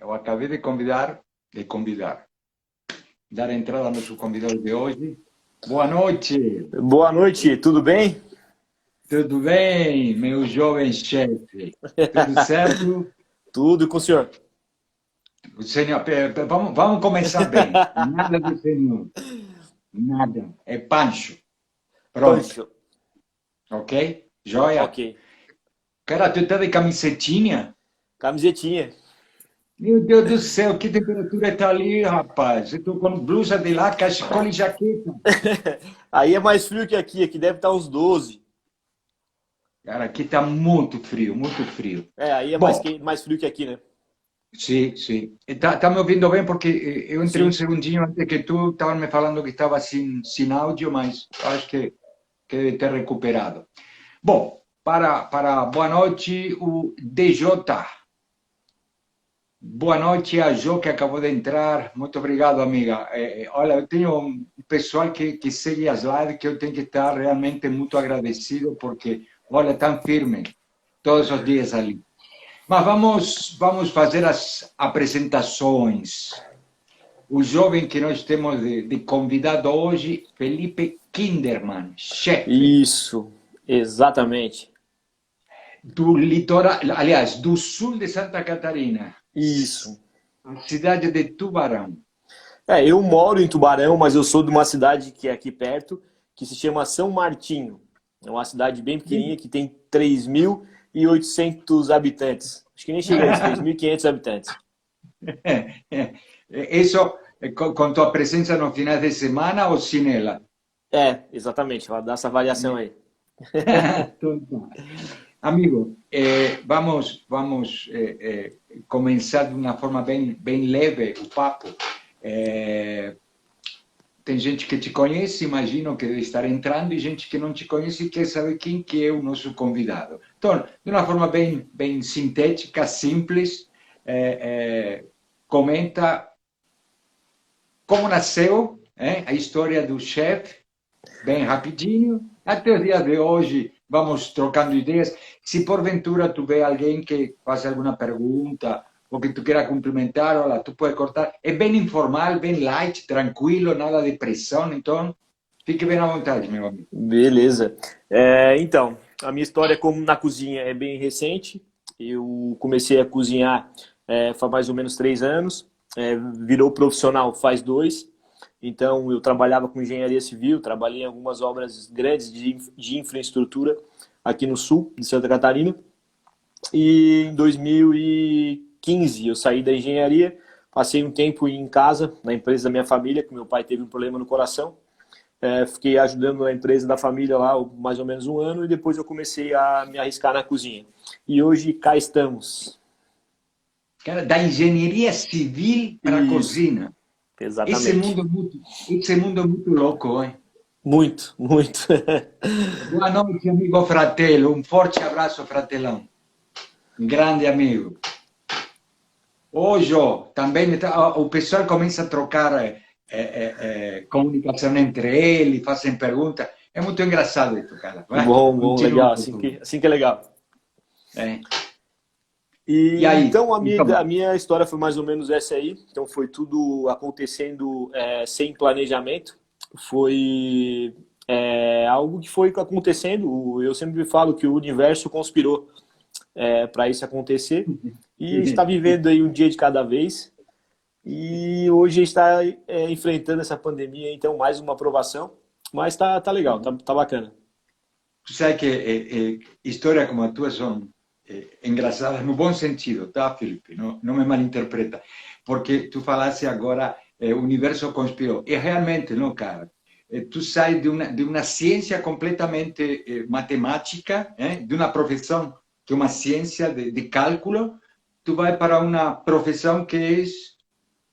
Eu acabei de convidar, dar entrada ao nosso convidado de hoje. Boa noite, Boa noite, tudo bem? tudo bem, meu jovem chefe? Tudo certo? Tudo e com o senhor? O senhor, vamos começar bem. Nada de senhor, nada. É Pancho. Pronto, Pancho. ok? Joia? Ok. Cara, tu tá de camisetinha? Camisetinha. Meu Deus do céu, que temperatura tá ali, rapaz? Eu tô com blusa de lá, cachecol e jaqueta. Aí é mais frio que aqui deve estar uns 12. Cara, aqui tá muito frio, muito frio. É, aí é Bom, mais frio que aqui, né? sim, sim. Tá me ouvindo bem? Porque eu entrei um Sim. segundinho antes que tu estava me falando que estava sem áudio, mas acho que deve ter recuperado. Bom, para boa noite, o DJ. Boa noite a Jo, que acabou de entrar. Muito obrigado, amiga. Olha, eu tenho um pessoal que segue as lives que eu tenho que estar realmente muito agradecido, porque, olha, tão firme todos os dias ali. Mas vamos fazer as apresentações. O jovem que nós temos de convidado hoje, Felipe Kinderman, chefe Isso, exatamente. do litoral, aliás, do sul de Santa Catarina, Isso. a cidade de Tubarão. É, eu moro em Tubarão, mas eu sou de uma cidade que é aqui perto, que se chama São Martinho. É uma cidade bem pequenininha que tem 3.800 habitantes. Acho que nem chega a isso, 3.500 habitantes. Isso com tua presença no final de semana ou sem ela? É, exatamente, ela dá essa variação aí. Amigo, vamos começar de uma forma bem leve o papo. Eh, Tem gente que te conhece, imagino que deve estar entrando, e gente que não te conhece e quer saber quem que é o nosso convidado. Então, de uma forma bem sintética, simples, comenta como nasceu, a história do chefe, bem rapidinho, até o dia de hoje, vamos trocando ideias. Se porventura tu vê alguém que faça alguma pergunta ou que tu queira cumprimentar, olha, tu pode cortar. É bem informal, bem light, tranquilo, nada de pressão, então fique bem à vontade, meu amigo. Beleza. Então, a minha história como na cozinha é bem recente. Eu comecei a cozinhar faz mais ou menos 3 anos. Virou profissional faz 2. Então, eu trabalhava com engenharia civil, trabalhei em algumas obras grandes de infraestrutura aqui no sul de Santa Catarina. E em 2015 eu saí da engenharia, passei um tempo em casa, na empresa da minha família, que meu pai teve um problema no coração. Fiquei ajudando a empresa da família lá mais ou menos um ano e depois eu comecei a me arriscar na cozinha. E hoje cá estamos. Cara, da engenharia civil para a Isso, cozinha. Esse exatamente. mundo, esse mundo é muito louco, hein? Muito, muito. Boa noite, amigo Fratello. Um forte abraço, Fratelão. Um grande amigo. Hoje, também o pessoal começa a trocar comunicação entre eles, fazem perguntas. É muito engraçado isso, cara. Vai, Bom, bom, continua, legal. por favor. Assim que é legal. É. E E aí? então Então, a minha história foi mais ou menos essa aí. Então foi tudo acontecendo sem planejamento. Foi algo que foi acontecendo. Eu sempre falo que o universo conspirou para isso acontecer. E a gente está vivendo aí um dia de cada vez. E hoje a gente está enfrentando essa pandemia, então mais uma aprovação. Mas tá legal, tá bacana. tu sabe que histórias como a tua são engraçadas no bom sentido, tá, Felipe? Não me malinterpreta. Porque tu falasse agora, o universo conspirou. E realmente, não, cara. Tu sai de uma ciência completamente matemática, de uma profissão que é uma ciência de cálculo, tu vai para uma profissão que é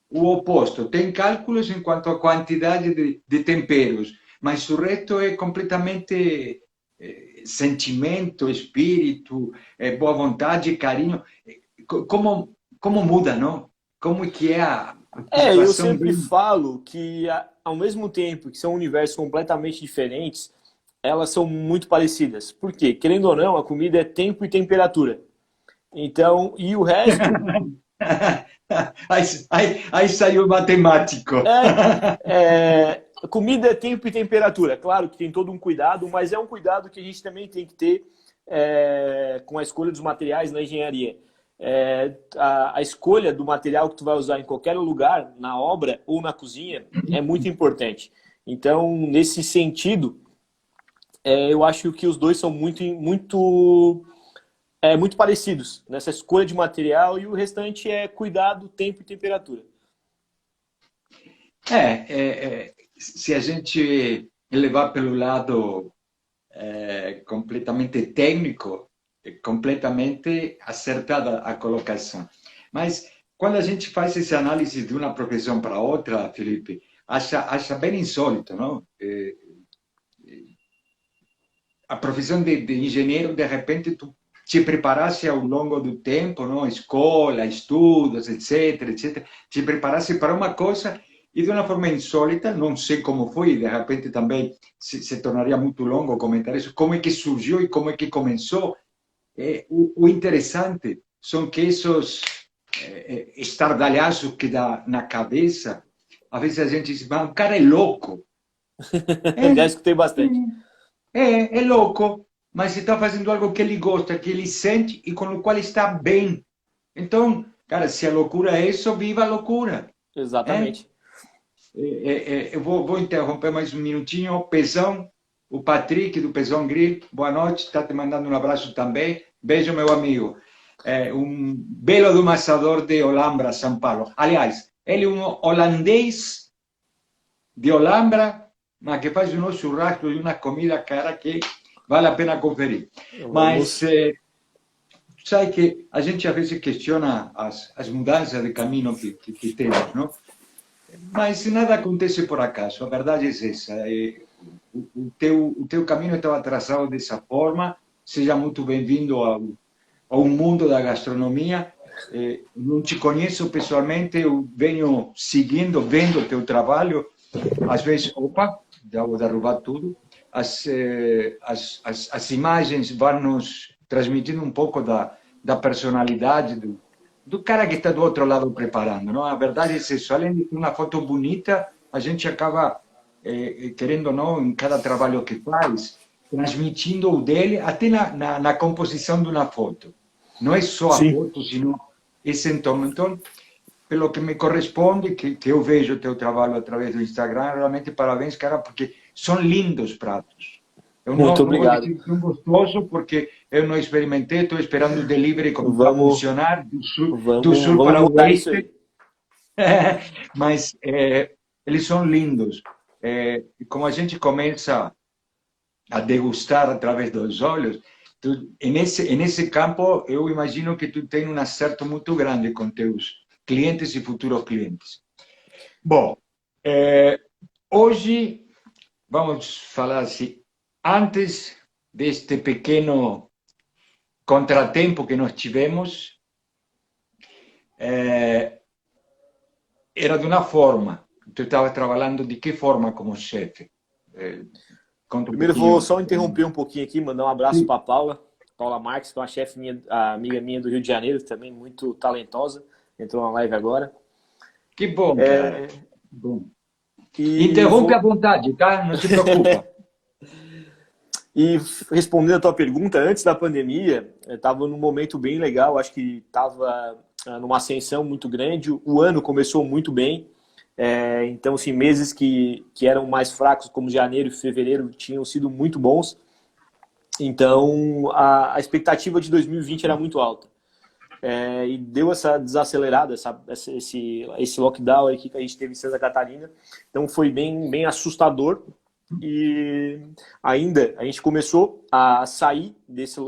o oposto. Tem cálculos em quanto à quantidade de temperos, mas o resto é completamente sentimento, espírito, boa vontade, carinho. Como muda, não? Como é que é a Eu situação sempre bem... falo que, ao mesmo tempo que são universos completamente diferentes, elas são muito parecidas. Por quê? Querendo ou não, a comida é tempo e temperatura. Então, e o resto Aí saiu o matemático. Comida é tempo e temperatura. Claro que tem todo um cuidado, mas é um cuidado que a gente também tem que ter com a escolha dos materiais na engenharia. A escolha do material que tu vai usar em qualquer lugar, na obra ou na cozinha, é muito importante. Então, nesse sentido, eu acho que os dois são muito parecidos nessa escolha de material, e o restante é cuidado, tempo e temperatura. Se a gente levar pelo lado completamente técnico, é completamente acertada a colocação. Mas quando a gente faz essa análise de uma profissão para outra, Felipe, acha bem insólito, não? A profissão de engenheiro, de repente, tu te preparasse ao longo do tempo, não? Escola, estudos, etc. Te preparasse para uma coisa e de uma forma insólita, não sei como foi, de repente também se tornaria muito longo comentar isso, como é que surgiu e como é que começou. O interessante são que esses estardalhaços que dá na cabeça, às vezes a gente diz, mas o cara é louco. Já escutei bastante. É louco, mas está fazendo algo que ele gosta, que ele sente e com o qual está bem. Então, cara, se a loucura é isso, viva a loucura. Exatamente. Eu vou interromper mais um minutinho. O Pezão, o Patrick do Pezão Grill, boa noite, está te mandando um abraço também. Beijo, meu amigo. Um belo domador de Olambra, São Paulo. Aliás, ele é um holandês de Olambra, mas que faz um churrasco e uma comida, cara, que vale a pena conferir. Mas sabe que a gente às vezes questiona as mudanças de caminho que temos, não? Mas nada acontece por acaso, a verdade é essa. O teu caminho estava traçado dessa forma. Seja muito bem-vindo ao mundo da gastronomia. Não te conheço pessoalmente, eu venho seguindo, vendo o teu trabalho. Às vezes, opa, já vou derrubar tudo. As imagens vão nos transmitindo um pouco da personalidade do cara que está do outro lado preparando, não? A verdade é isso. Além de uma foto bonita, a gente acaba, querendo ou não, em cada trabalho que faz, transmitindo o dele até na composição de uma foto. Não é só a foto, sino esse entorno. Então, pelo que me corresponde, que eu vejo o teu trabalho através do Instagram, realmente parabéns, cara, porque são lindos pratos. Eu Muito não vou obrigado. dizer que são gostoso, porque eu não experimentei, estou esperando o delivery como vai funcionar do sul para o oeste. Mas eles são lindos. Como a gente começa a degustar através dos olhos, nesse campo, eu imagino que tu tem um acerto muito grande com teus clientes e futuros clientes. Bom, hoje vamos falar assim, antes deste pequeno contratempo que nós tivemos, era de uma forma. Tu estava trabalhando de que forma como chefe? Primeiro, vou só interromper um pouquinho aqui, mandar um abraço para a Paula Marques, que é uma chefe minha, amiga minha do Rio de Janeiro, também muito talentosa. Entrou na live agora. Que bom, cara. Bom. Interrompe à vontade, tá? Não se preocupa. E respondendo a tua pergunta, antes da pandemia, eu estava num momento bem legal, acho que estava numa ascensão muito grande, o ano começou muito bem, então, assim, meses que eram mais fracos, como janeiro e fevereiro, tinham sido muito bons, então a expectativa de 2020 era muito alta. E deu essa desacelerada, esse lockdown aí que a gente teve em Santa Catarina, então foi bem assustador. E ainda a gente começou a sair desse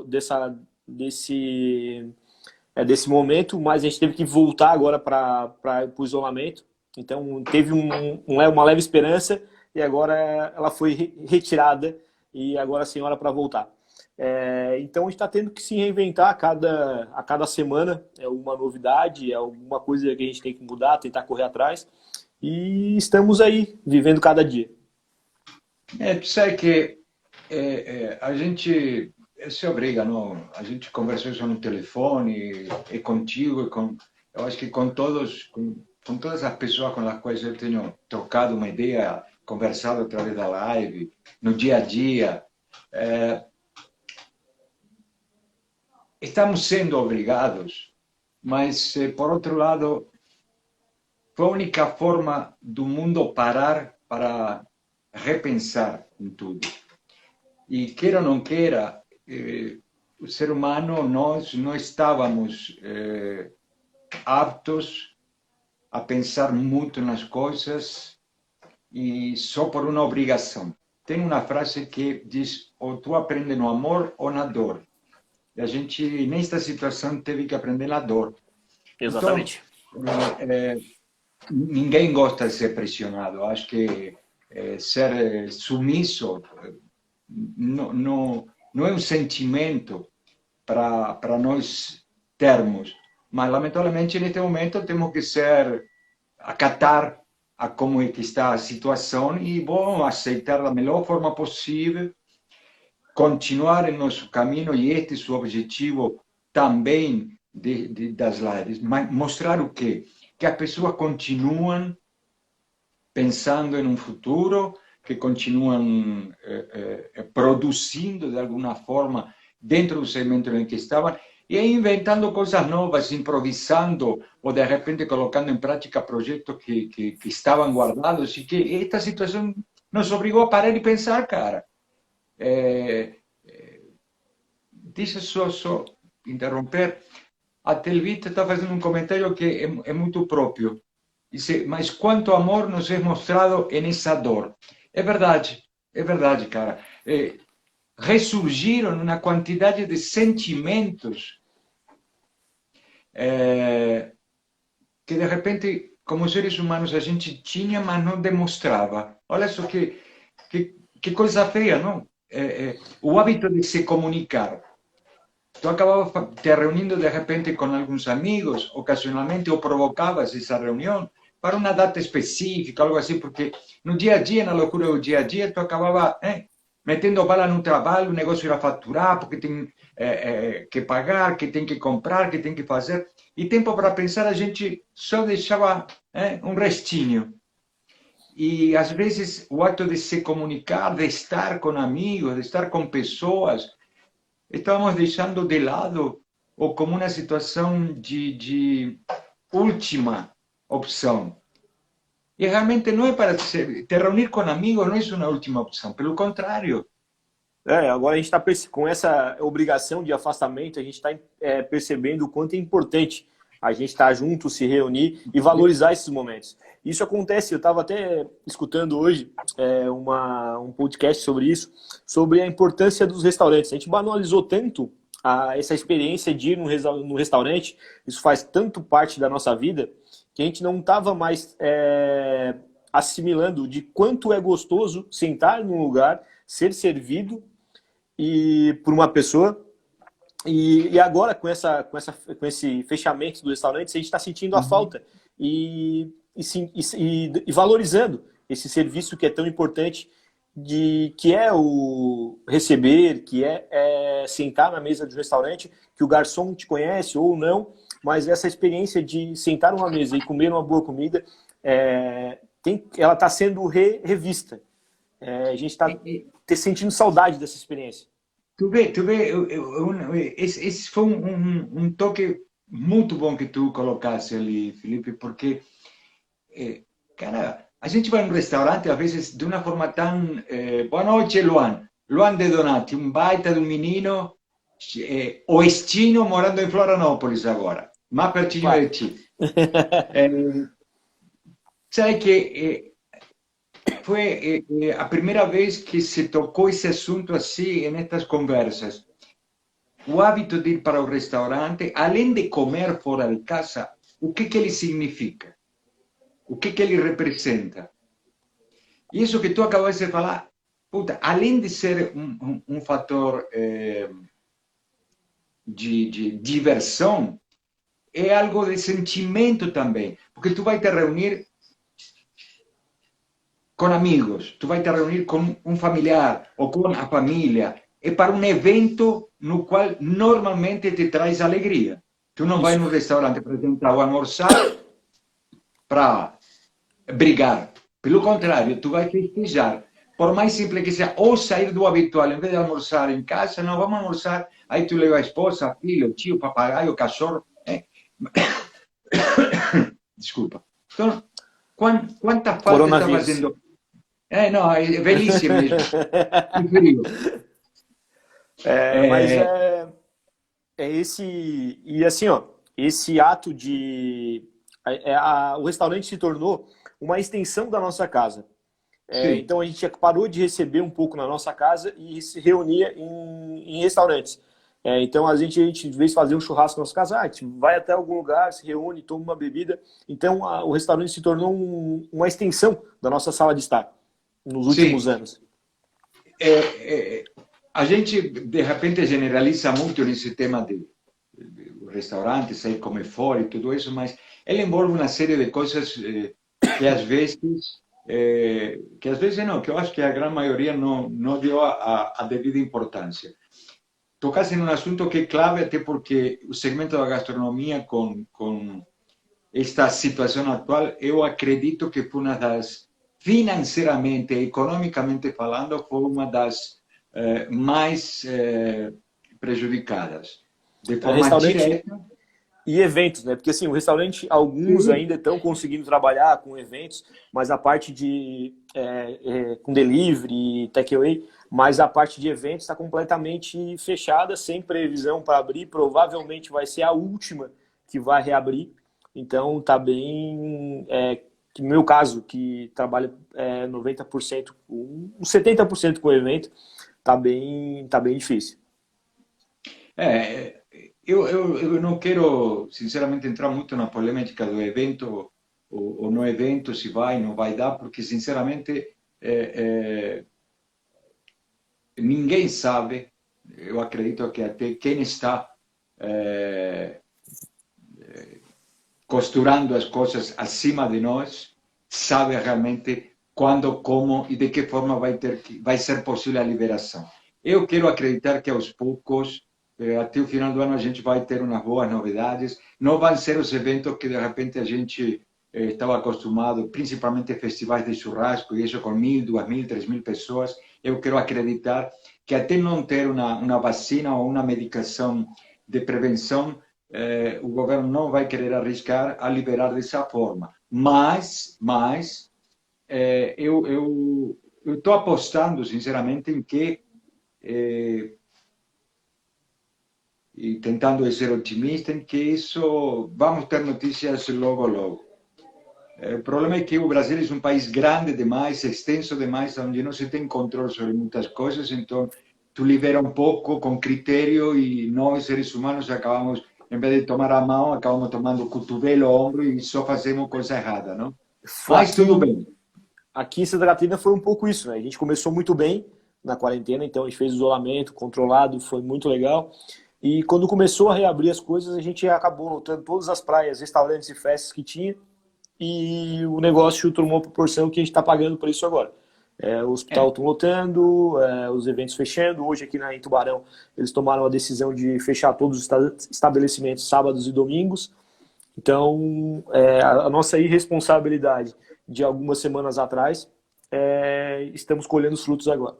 momento, mas a gente teve que voltar agora para o isolamento. Então teve uma leve esperança e agora ela foi retirada e agora sem hora para voltar. Então a gente está tendo que se reinventar a cada semana, é uma novidade, é alguma coisa que a gente tem que mudar, tentar correr atrás, e estamos aí vivendo cada dia. Tu sabe que a gente se obriga, não? A gente conversou isso no telefone, contigo, eu acho que com todas as pessoas com as quais eu tenho trocado uma ideia, conversado através da live, no dia a dia, estamos sendo obrigados, mas, por outro lado, foi a única forma do mundo parar para repensar em tudo. E, queira ou não queira, o ser humano, nós não estávamos aptos a pensar muito nas coisas e só por uma obrigação. Tem uma frase que diz, ou tu aprende no amor ou na dor. E a gente, nesta situação, teve que aprender na dor. Exatamente. Então, ninguém gosta de ser pressionado. Eu acho que ser sumisso não é um sentimento para nós termos. Mas, lamentavelmente, neste momento, temos que acatar a como é que está a situação e, bom, aceitar da melhor forma possível, continuar em nosso caminho, e este é o objetivo também das lives, mas mostrar o quê? Que as pessoas continuam pensando em um futuro, que continuam produzindo de alguma forma dentro do segmento em que estavam, e inventando coisas novas, improvisando, ou de repente colocando em prática projetos que estavam guardados, e que esta situação nos obrigou a parar e pensar, cara. Deixa eu só interromper. A Telvita está fazendo um comentário que é muito próprio. Dice, mas quanto amor nos é mostrado nessa dor. É verdade, cara. Ressurgiram uma quantidade de sentimentos que, de repente, como seres humanos, a gente tinha, mas não demonstrava. Olha só que coisa feia, não? O hábito de se comunicar. Tu acabavas te reunindo, de repente, com alguns amigos, ocasionalmente, ou provocavas essa reunião para uma data específica, algo assim, porque no dia a dia, na loucura do dia a dia, tu acabava metendo bala no trabalho, o negócio era faturar, porque tem que pagar, que tem que comprar, que tem que fazer. E tempo para pensar, a gente só deixava um restinho. E, às vezes, o ato de se comunicar, de estar com amigos, de estar com pessoas, estávamos deixando de lado, ou como uma situação de última opção. E realmente não é para te reunir com amigos, não é uma última opção, pelo contrário. Agora a gente está com essa obrigação de afastamento, a gente está percebendo o quanto é importante a gente estar junto, se reunir e valorizar esses momentos. Isso acontece, eu estava até escutando hoje um podcast sobre isso, sobre a importância dos restaurantes. A gente banalizou tanto essa experiência de ir no restaurante, isso faz tanto parte da nossa vida, que a gente não estava mais assimilando de quanto é gostoso sentar num lugar, ser servido por uma pessoa. E agora, com esse fechamento do restaurante, a gente está sentindo a falta e valorizando esse serviço que é tão importante, que é o receber, que é sentar na mesa de um restaurante, que o garçom te conhece ou não, mas essa experiência de sentar numa mesa e comer uma boa comida, ela está sendo revista. A gente está sentindo saudade dessa experiência. Tu vê, esse foi um toque muito bom que tu colocaste ali, Felipe, porque, cara, a gente vai num restaurante, às vezes, de uma forma tão... Boa noite, Luan. Luan De Donati, um baita de um menino, oestino, morando em Florianópolis agora, mais pertinho de ti. Sabe que foi a primeira vez que se tocou esse assunto assim, nestas conversas. O hábito de ir para o restaurante, além de comer fora de casa, o que ele significa? O que ele representa? E isso que tu acabaste de falar, puta, além de ser um fator de diversão, é algo de sentimento também. Porque tu vai te reunir com amigos, tu vai te reunir com um familiar ou com a família. É para um evento no qual normalmente te traz alegria. Tu não vai Isso. no restaurante para tentar almoçar para brigar. Pelo contrário, tu vai festejar. Por mais simples que seja, ou sair do habitual, em vez de almoçar em casa, não, vamos almoçar, aí tu leva a esposa, a filha, o tio, o papagaio, o cachorro. Desculpa. Então, quanta falta está Coronavírus. fazendo? Não, é velhice mesmo. Que frio. Mas É, é esse... E assim, ó, esse ato de... o restaurante se tornou uma extensão da nossa casa. sim, Então a gente parou de receber um pouco na nossa casa e se reunia em restaurantes. Então a gente, em vez de fazer um churrasco na nossa casa, a gente vai até algum lugar, se reúne, toma uma bebida. Então o restaurante se tornou uma extensão da nossa sala de estar nos sim. últimos anos. A gente, de repente, generaliza muito nesse tema de restaurante, sair comer fora e tudo isso, mas ele envolve uma série de coisas que às vezes não, que eu acho que a grande maioria não deu a devida importância. Tocasse em um assunto que é clave, até porque o segmento da gastronomia, com esta situação atual, eu acredito que foi uma das, financeiramente, economicamente falando, foi uma das mais prejudicadas. De forma Restaurante direta, e eventos, né? Porque assim, o restaurante, alguns sim, ainda estão conseguindo trabalhar com eventos, mas a parte de com delivery, takeaway, mas a parte de eventos está completamente fechada, sem previsão para abrir. Provavelmente vai ser a última que vai reabrir. Então tá bem. No meu caso, que trabalha 90%, uns 70% com evento, tá bem difícil. É, eu não quero, sinceramente, entrar muito na polêmica do evento ou no evento, se vai, não vai dar, porque, sinceramente, ninguém sabe. Eu acredito que até quem está costurando as coisas acima de nós sabe realmente quando, como e de que forma vai ser possível a liberação. Eu quero acreditar que aos poucos, até o final do ano, a gente vai ter umas boas novidades. Não vão ser os eventos que de repente a gente estava acostumado, principalmente festivais de churrasco, e isso com 1.000, 2.000, 3.000 pessoas. Eu quero acreditar que até não ter uma vacina ou uma medicação de prevenção, o governo não vai querer arriscar a liberar dessa forma. Mas eu estou apostando, sinceramente, em que, e tentando ser otimista, em que isso vamos ter notícias logo, logo. O problema é que o Brasil é um país grande demais, extenso demais, onde não se tem controle sobre muitas coisas, então tu libera um pouco com critério e nós, seres humanos, acabamos, em vez de tomar a mão, acabamos tomando o cotovelo, o ombro e só fazemos coisa errada, não? Mas tudo Aqui bem. Aqui em Santa Catarina foi um pouco isso, né? A gente começou muito bem na quarentena, então a gente fez isolamento controlado, foi muito legal. E quando começou a reabrir as coisas, a gente acabou lotando todas as praias, restaurantes e festas que tinha, e o negócio tomou uma proporção que a gente está pagando por isso agora. O hospital É, está lotando, os eventos fechando. Hoje aqui em Tubarão eles tomaram a decisão de fechar todos os estabelecimentos sábados e domingos. Então, a nossa irresponsabilidade de algumas semanas atrás, estamos colhendo os frutos agora.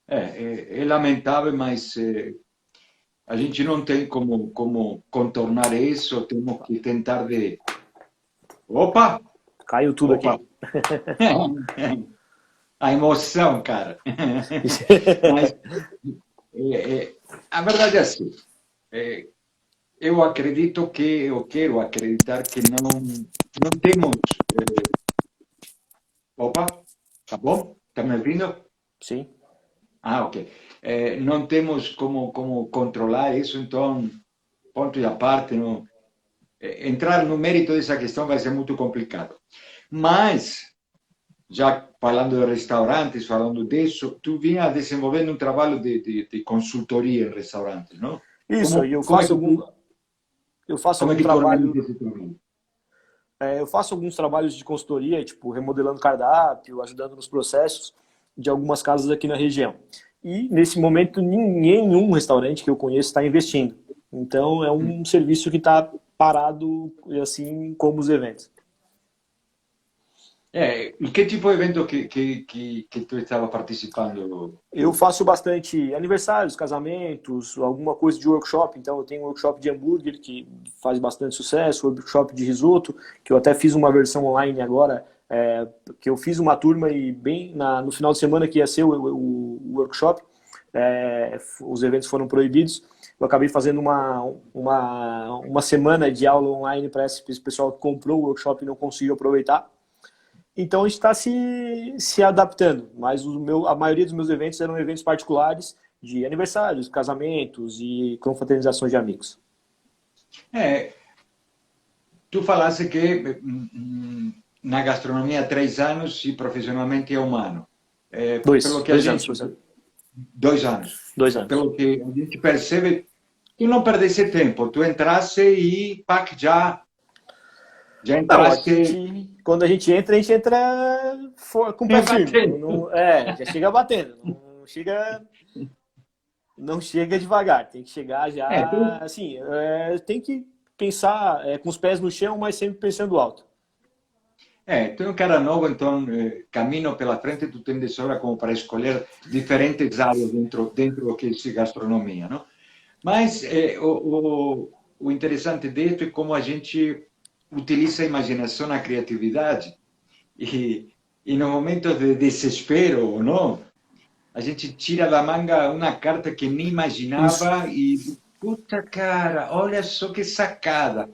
é lamentável, mas a gente não tem como contornar isso, temos que tentar de... Opa! Caiu tudo Opa! aqui. A emoção, cara. Mas a verdade é assim, é, eu quero acreditar que não temos... Opa, tá bom? Tá me ouvindo? Sim. Ah, ok. Não temos como controlar isso, então, ponto e a parte, não, entrar no mérito dessa questão vai ser muito complicado. Mas, já falando de restaurantes, falando disso, tu vinha desenvolvendo um trabalho de consultoria em restaurantes, não? Isso, e Como é que tu organiza esse trabalho? eu faço alguns trabalhos de consultoria, tipo remodelando cardápio, ajudando nos processos de algumas casas aqui na região. E nesse momento nenhum restaurante que eu conheço está investindo. Então, é um serviço que está parado, assim como os eventos. E que tipo de evento que tu estava participando? Eu faço bastante aniversários, casamentos, alguma coisa de workshop. Então, eu tenho um workshop de hambúrguer que faz bastante sucesso, workshop de risoto, que eu até fiz uma versão online agora, que eu fiz uma turma e bem no final de semana que ia ser o workshop, os eventos foram proibidos. Eu acabei fazendo uma semana de aula online para esse pessoal que comprou o workshop e não conseguiu aproveitar. Então a gente está se adaptando, mas a maioria dos meus eventos eram eventos particulares de aniversários, casamentos e confraternizações de amigos. Tu falaste que na gastronomia há 3 anos e profissionalmente há 1 ano. Pelo que a Dois gente... anos. 2 anos. 2 anos. Pelo que a gente percebe, tu não perdeste tempo. Tu entraste e pac, já entraste... Quando a gente entra com o pé firme. Já chega batendo. Não chega devagar. Tem que chegar já... Assim, tem que pensar com os pés no chão, mas sempre pensando alto. Tu é um cara novo, então caminho pela frente, tu tens de sobra como para escolher diferentes áreas dentro do que é gastronomia, não? Mas o interessante disso é como a gente utiliza a imaginação, a criatividade, e no momento de desespero ou não, a gente tira da manga uma carta que nem imaginava e, puta cara, olha só que sacada.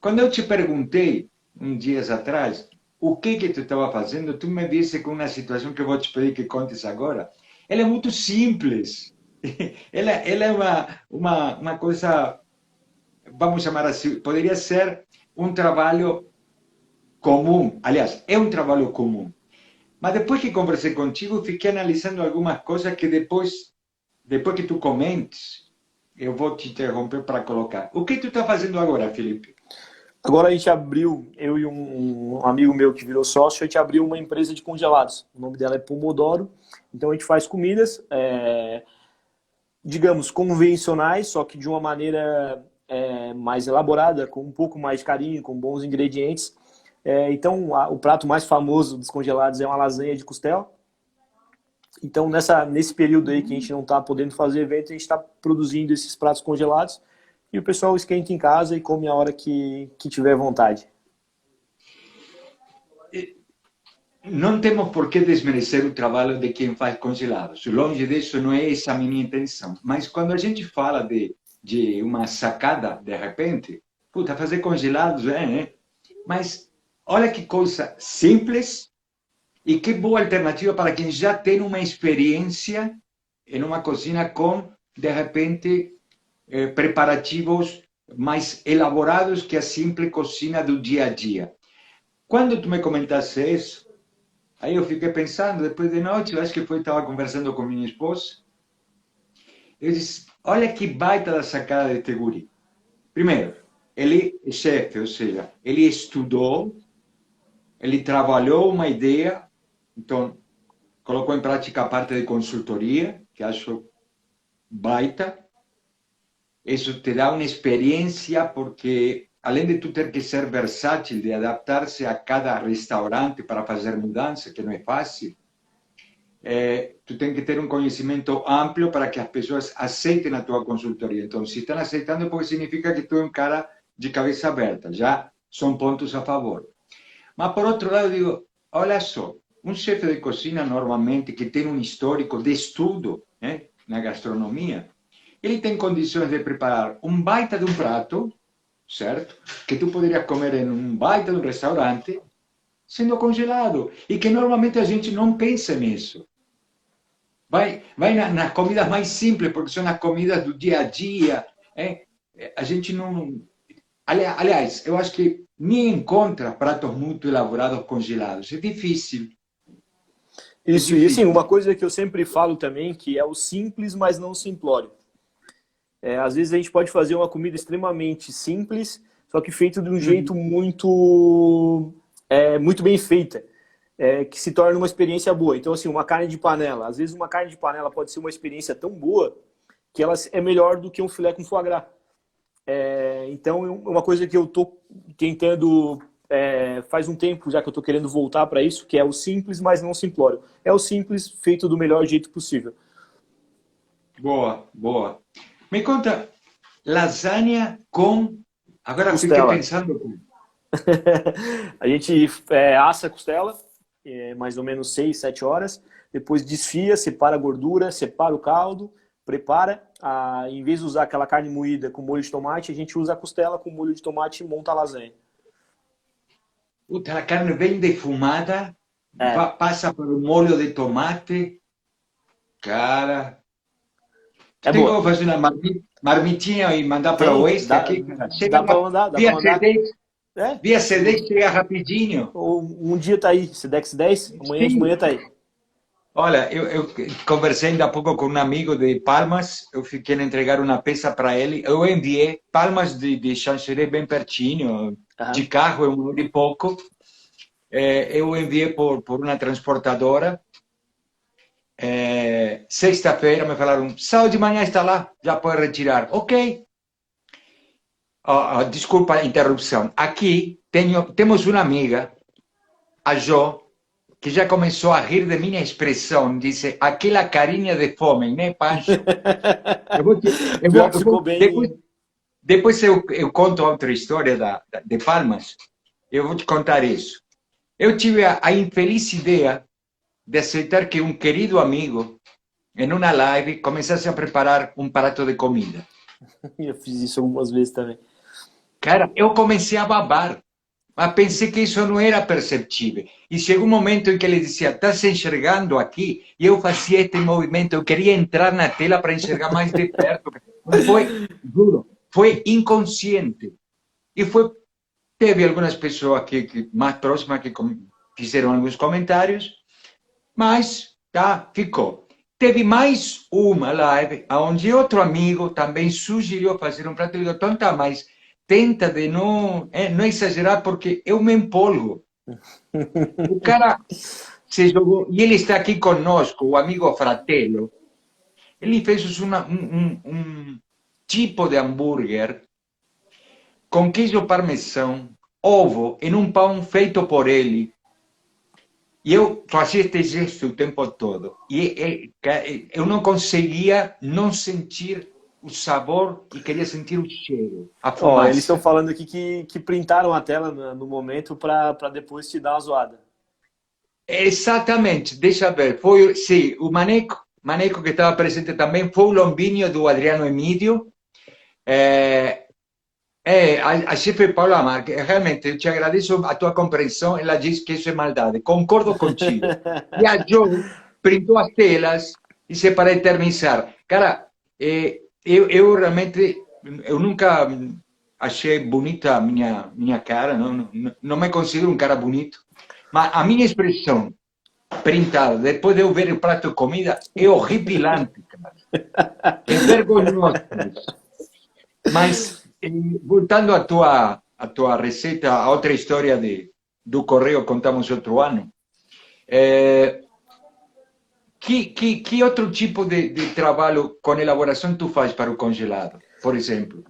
Quando eu te perguntei, uns dias atrás, o que tu estava fazendo, tu me disse com uma situação que eu vou te pedir que contes agora. Ela é muito simples. Ela é uma coisa, vamos chamar assim, poderia ser um trabalho comum. Aliás, é um trabalho comum. Mas depois que conversei contigo, fiquei analisando algumas coisas que depois que tu comentes, eu vou te interromper para colocar. O que tu está fazendo agora, Felipe? Agora a gente abriu, eu e um amigo meu que virou sócio, a gente abriu uma empresa de congelados. O nome dela é Pomodoro. Então a gente faz comidas, digamos, convencionais, só que de uma maneira mais elaborada, com um pouco mais de carinho, com bons ingredientes. Então o prato mais famoso dos congelados é uma lasanha de costela. Então nesse período aí que a gente não está podendo fazer evento, a gente está produzindo esses pratos congelados. E o pessoal esquenta em casa e come a hora que tiver vontade. Não temos por que desmerecer o trabalho de quem faz congelados. Longe disso, não é essa a minha intenção. Mas quando a gente fala de uma sacada, de repente, puta, fazer congelados, né? Mas olha que coisa simples e que boa alternativa para quem já tem uma experiência em uma cozinha com, de repente, preparativos mais elaborados que a simples cozinha do dia a dia. Quando tu me comentaste isso, aí eu fiquei pensando, depois de noite, eu acho que estava conversando com minha esposa, eu disse, olha que baita da sacada de Teguri. Primeiro, ele é chefe, ou seja, ele estudou, ele trabalhou uma ideia, então colocou em prática a parte de consultoria, que acho baita. Isso te dá uma experiência, porque além de tu ter que ser versátil, de adaptar-se a cada restaurante para fazer mudança, que não é fácil, tu tem que ter um conhecimento amplo para que as pessoas aceitem a tua consultoria. Então, se estão aceitando, porque significa que tu é um cara de cabeça aberta. Já são pontos a favor. Mas, por outro lado, eu digo, olha só, um chefe de cozinha, normalmente, que tem um histórico de estudo, né, na gastronomia, ele tem condições de preparar um baita de um prato, certo? Que tu poderias comer em um baita de um restaurante, sendo congelado. E que normalmente a gente não pensa nisso. Vai nas comidas mais simples, porque são as comidas do dia a dia. A gente não... Aliás, eu acho que nem encontra pratos muito elaborados congelados. É difícil. Isso, e assim, uma coisa que eu sempre falo também, que é o simples, mas não simplório. Às vezes a gente pode fazer uma comida extremamente simples, só que feita de um jeito muito bem feita, que se torna uma experiência boa. Então, assim, uma carne de panela. Às vezes uma carne de panela pode ser uma experiência tão boa que ela é melhor do que um filé com foie gras. Então, uma coisa que eu estou tentando, faz um tempo já que eu estou querendo voltar para isso, que é o simples, mas não simplório. É o simples feito do melhor jeito possível. Boa, boa. Me conta, lasanha com... Agora fiquei Costela. pensando... A gente assa a costela, mais ou menos 6, 7 horas. Depois desfia, separa a gordura, separa o caldo, prepara. Em vez de usar aquela carne moída com molho de tomate, a gente usa a costela com molho de tomate e monta a lasanha. Puta, a carne bem defumada, É, passa pelo molho de tomate. Cara, tu é tem como boa. fazer uma marmitinha e mandar para o Tem, oeste aqui, cara? Chega dá para mandar, dá para via mandar. CD, É, via CD chega rapidinho. um dia tá aí, Sedex 10, amanhã de Sim. manhã tá aí. Olha, eu conversei ainda há pouco com um amigo de Palmas, eu fiquei a entregar uma peça para ele, eu enviei Palmas de Xanxerê bem pertinho, de Aham. carro é um hora e pouco, eu enviei por uma transportadora, sexta-feira me falaram, sábado de manhã está lá, já pode retirar. Ok. Desculpa a interrupção. Aqui temos uma amiga, a Jo, que já começou a rir de minha expressão, disse, aquela carinha de fome, né, Pancho? Eu vou, Pior que ficou bem. depois eu conto outra história de Palmas, eu vou te contar isso. Eu tive a infeliz ideia de aceitar que um querido amigo, em uma live, começasse a preparar um prato de comida. Eu fiz isso algumas vezes também. Cara, eu comecei a babar, mas pensei que isso não era perceptível. E chegou um momento em que ele dizia, estás enxergando aqui? E eu fazia este movimento, eu queria entrar na tela para enxergar mais de perto. Foi, juro, foi inconsciente. E teve algumas pessoas mais próximas que fizeram alguns comentários, mas tá, ficou. Teve mais uma live onde outro amigo também sugeriu fazer um prato. Eu digo, então tá, mas tenta de não exagerar, porque eu me empolgo. O cara se jogou, e ele está aqui conosco, o amigo Fratello. Ele fez um tipo de hambúrguer com queijo parmesão, ovo, em um pão feito por ele. E eu fazia este gesto o tempo todo. E eu não conseguia não sentir o sabor e queria sentir o cheiro, a Ó, eles estão fumaça. falando aqui que printaram a tela no momento para depois te dar uma zoada. Exatamente, deixa ver. Foi, sim, o Maneco que estava presente também, foi o lombinho do Adriano Emílio. A chefe Paula Marques, realmente, eu te agradeço a tua compreensão, ela diz que isso é maldade, concordo contigo. E a Jo printou as telas, disse para eternizar. Cara, eu realmente, eu nunca achei bonita a minha cara, não me considero um cara bonito, mas a minha expressão printada, depois de eu ver o prato de comida, é horripilante, cara. É vergonhoso. Mas, voltando a tua receita, a outra história do Correio contamos outro ano, que outro tipo de trabalho com elaboração tu faz para o congelado, por exemplo?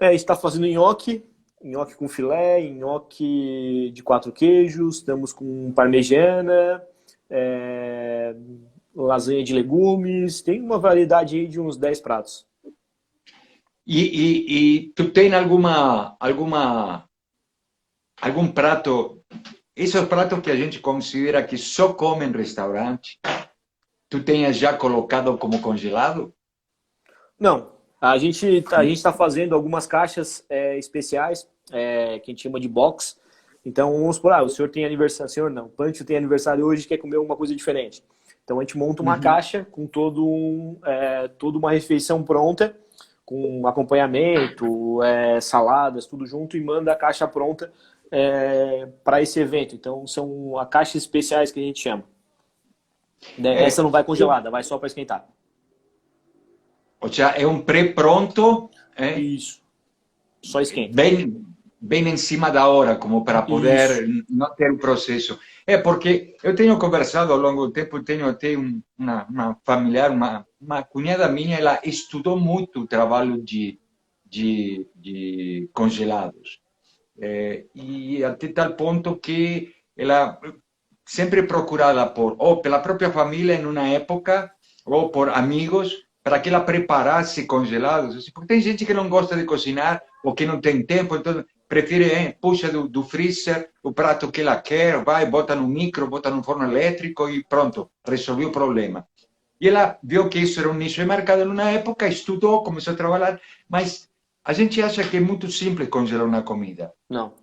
Está fazendo nhoque, nhoque com filé, nhoque de 4 queijos, estamos com parmegiana, lasanha de legumes, tem uma variedade aí de uns 10 pratos. E tu tem algum prato, esses pratos que a gente considera que só come em restaurante, tu tenhas já colocado como congelado? Não, a gente está fazendo algumas caixas especiais, que a gente chama de box. Então, vamos supor, o senhor tem aniversário, senhor não, o Pancho tem aniversário hoje e quer comer alguma coisa diferente. Então, a gente monta uma Uhum. caixa com toda uma refeição pronta, com acompanhamento, saladas, tudo junto, e manda a caixa pronta para esse evento. Então, são caixas especiais que a gente chama. Né? Essa não vai congelada, vai só para esquentar. Ou seja, é um pré-pronto, Isso, só esquenta. bem em cima da hora, como para Isso. poder não ter o processo. Porque eu tenho conversado ao longo do tempo, tenho até uma familiar, uma cunhada minha, ela estudou muito o trabalho de congelados. E até tal ponto que ela sempre procurada ou pela própria família em uma época, ou por amigos, para que ela preparasse congelados. Porque tem gente que não gosta de cozinhar, ou que não tem tempo, então prefere, puxa do freezer o prato que ela quer, vai, bota no micro, bota no forno elétrico e pronto, resolveu o problema. E ela viu que isso era um nicho de mercado numa época, estudou, começou a trabalhar, mas a gente acha que é muito simples congelar uma comida. Não.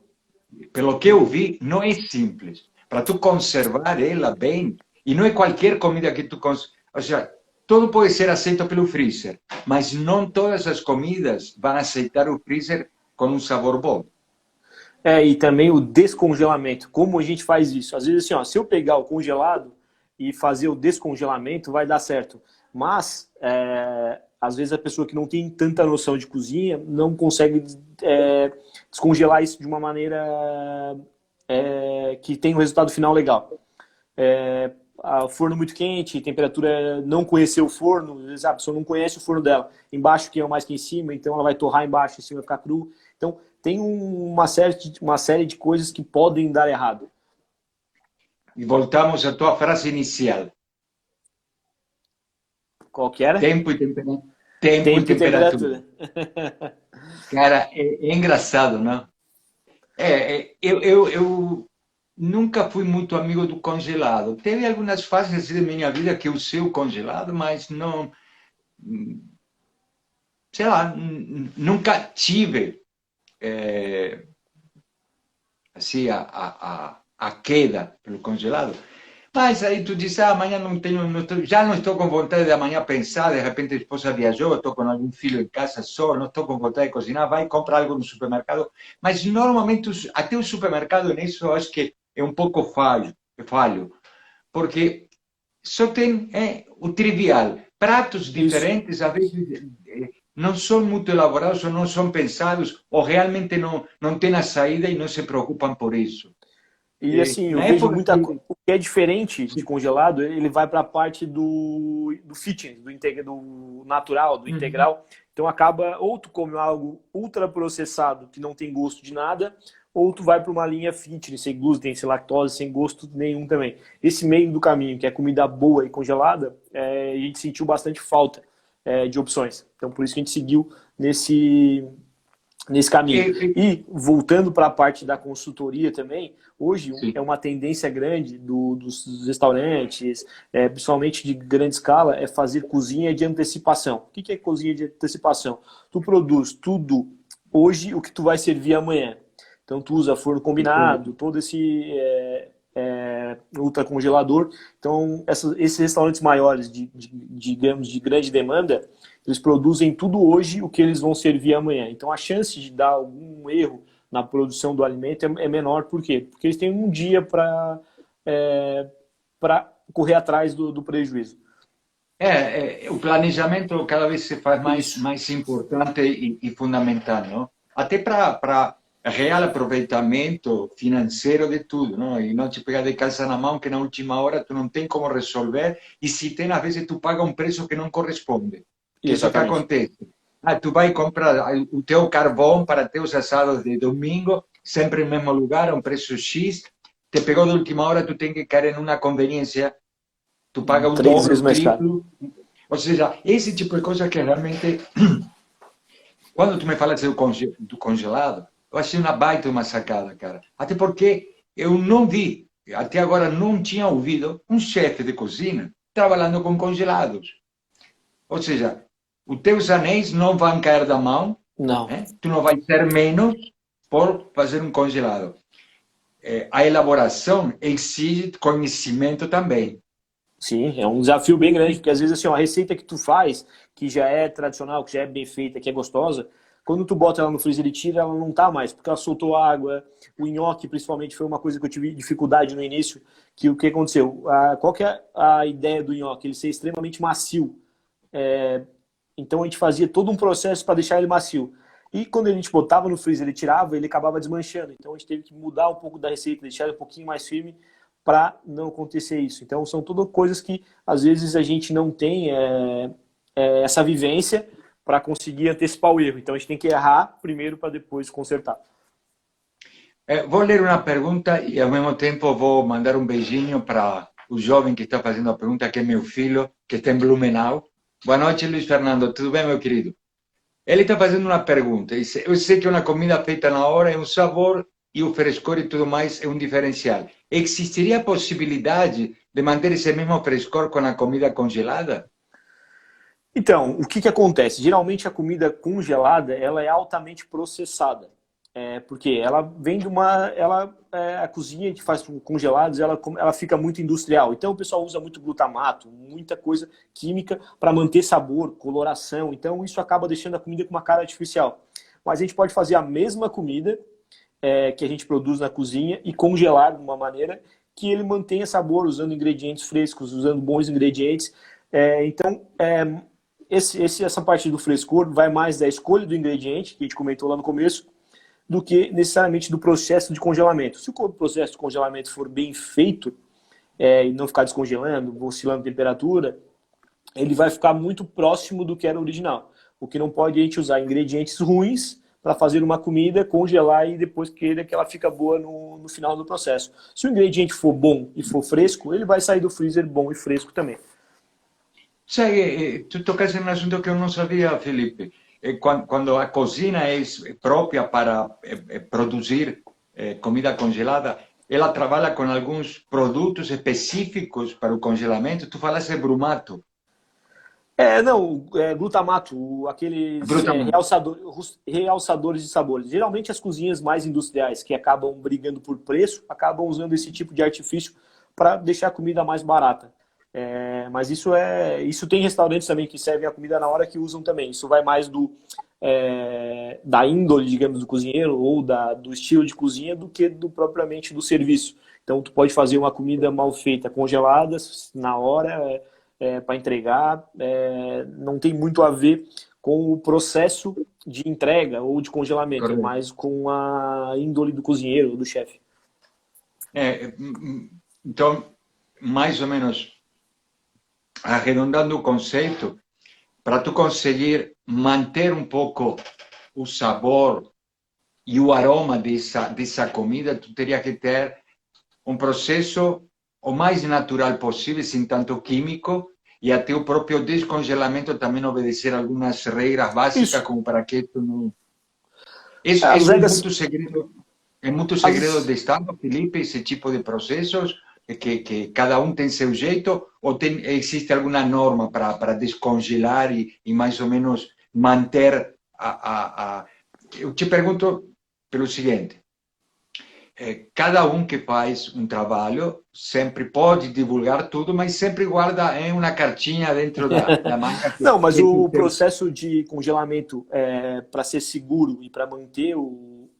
Pelo que eu vi, não é simples. Para tu conservar ela bem, e não é qualquer comida que tu conserva. Ou seja, tudo pode ser aceito pelo freezer, mas não todas as comidas vão aceitar o freezer com um sabor bom. E também o descongelamento. Como a gente faz isso? Às vezes, assim, ó, se eu pegar o congelado e fazer o descongelamento, vai dar certo. Mas, às vezes, a pessoa que não tem tanta noção de cozinha não consegue descongelar isso de uma maneira que tem um resultado final legal. Forno muito quente, temperatura, não conhecer o forno, às vezes a pessoa não conhece o forno dela. Embaixo queima mais que em cima, então ela vai torrar embaixo, em cima vai ficar cru. Então, tem uma série de coisas que podem dar errado. E voltamos à tua frase inicial. Qual que era? Tempo e temperatura. Tempo e temperatura. Cara, é engraçado, não? Eu nunca fui muito amigo do congelado. Teve algumas fases da minha vida que eu usei o congelado, mas não, sei lá, nunca tive assim a queda pelo congelado. Mas aí tu diz, amanhã não tenho, já não estou com vontade de amanhã pensar, de repente a esposa viajou, estou com algum filho em casa só, não estou com vontade de cozinhar, vai comprar algo no supermercado. Mas normalmente, até o supermercado nisso, eu acho que é um pouco falho, porque só tem o trivial. Pratos diferentes, às vezes, não são muito elaborados, ou não são pensados, ou realmente não têm a saída e não se preocupam por isso. E assim, eu vejo muita coisa. O que é diferente de congelado, ele vai para a parte do fitness, do natural, do integral. Então acaba, ou tu come algo ultraprocessado que não tem gosto de nada, ou tu vai para uma linha fitness, sem glúten, sem lactose, sem gosto nenhum também. Esse meio do caminho, que é comida boa e congelada, a gente sentiu bastante falta de opções. Então por isso que a gente seguiu nesse caminho. E voltando para a parte da consultoria também, hoje é uma tendência grande dos restaurantes, principalmente de grande escala, é fazer cozinha de antecipação. O que é cozinha de antecipação? Tu produz tudo hoje o que tu vai servir amanhã. Então tu usa forno combinado, todo esse ultracongelador. Então esses restaurantes maiores digamos, de grande demanda, eles produzem tudo hoje o que eles vão servir amanhã. Então a chance de dar algum erro na produção do alimento é menor. Por quê? Porque eles têm um dia para correr atrás do prejuízo. O planejamento cada vez se faz mais importante e fundamental, não? Até para real aproveitamento financeiro de tudo, não? E não te pegar de calça na mão que na última hora tu não tem como resolver, e se tem, às vezes tu paga um preço que não corresponde. Isso que acontece. Tu vai comprar o teu carvão para teus assados de domingo, sempre no mesmo lugar, a um preço X, te pegou de última hora, tu tem que cair em uma conveniência, tu paga o dobro, o triplo. Ou seja, esse tipo de coisa que realmente... Quando tu me falas do congelado, eu achei uma baita uma sacada, cara. Até porque eu não vi, até agora não tinha ouvido, um chefe de cozinha trabalhando com congelados. Ou seja, os teus anéis não vão cair da mão, não. Tu não vai ter menos por fazer um congelado. A elaboração exige conhecimento também. Sim, é um desafio bem grande, porque às vezes assim, a receita que tu faz, que já é tradicional, que já é bem feita, que é gostosa, quando tu bota ela no freezer e tira, ela não tá mais, porque ela soltou água. O nhoque, principalmente, foi uma coisa que eu tive dificuldade no início, que o que aconteceu? Qual que é a ideia do nhoque? Ele ser extremamente macio. Então a gente fazia todo um processo para deixar ele macio. E quando a gente botava no freezer, ele tirava, ele acabava desmanchando. Então a gente teve que mudar um pouco da receita, deixar ele um pouquinho mais firme para não acontecer isso. Então são todas coisas que às vezes a gente não tem essa vivência para conseguir antecipar o erro. Então a gente tem que errar primeiro para depois consertar. Vou ler uma pergunta e ao mesmo tempo vou mandar um beijinho para o jovem que está fazendo a pergunta, que é meu filho, que está em Blumenau. Boa noite, Luiz Fernando. Tudo bem, meu querido? Ele está fazendo uma pergunta. Eu sei que uma comida feita na hora é um sabor e o frescor e tudo mais é um diferencial. Existiria a possibilidade de manter esse mesmo frescor com a comida congelada? Então, o que acontece? Geralmente a comida congelada ela é altamente processada. Porque ela vem de uma... a cozinha que faz congelados, ela fica muito industrial. Então o pessoal usa muito glutamato, muita coisa química para manter sabor, coloração. Então isso acaba deixando a comida com uma cara artificial. Mas a gente pode fazer a mesma comida que a gente produz na cozinha e congelar de uma maneira que ele mantenha sabor, usando ingredientes frescos, usando bons ingredientes. Então, essa parte do frescor vai mais da escolha do ingrediente, que a gente comentou lá no começo, do que necessariamente do processo de congelamento. Se o processo de congelamento for bem feito e não ficar descongelando, oscilando a temperatura, ele vai ficar muito próximo do que era original. O que não pode é a gente usar ingredientes ruins para fazer uma comida, congelar e depois querer que ela fica boa no final do processo. Se o ingrediente for bom e for fresco, ele vai sair do freezer bom e fresco também. Sai, tu tocaste em um assunto que eu não sabia, Felipe. Quando a cozinha é própria para produzir comida congelada, ela trabalha com alguns produtos específicos para o congelamento. Tu falaste de brumato. Glutamato, aqueles Glutamato. realçadores de sabores. Geralmente as cozinhas mais industriais que acabam brigando por preço, acabam usando esse tipo de artifício para deixar a comida mais barata. Mas isso tem restaurantes também que servem a comida na hora que usam também. Isso vai mais da índole, digamos, do cozinheiro ou do estilo de cozinha do que propriamente do serviço. Então tu pode fazer uma comida mal feita, congelada, na hora, para entregar. Não tem muito a ver com o processo de entrega ou de congelamento, Correto. mas com a índole do cozinheiro ou do chefe. Então, mais ou menos, arredondando o conceito, para tu conseguir manter um pouco o sabor e o aroma dessa comida, tu teria que ter um processo o mais natural possível, sem tanto químico, e até o próprio descongelamento também obedecer algumas regras básicas, como para que tu não... Isso é muito segredo de Estado, Felipe, esse tipo de processos, que cada um tem seu jeito, ou existe alguma norma para descongelar e mais ou menos manter Eu te pergunto pelo seguinte, cada um que faz um trabalho sempre pode divulgar tudo, mas sempre guarda uma cartinha dentro da manga. Não, mas o processo de congelamento para ser seguro e para manter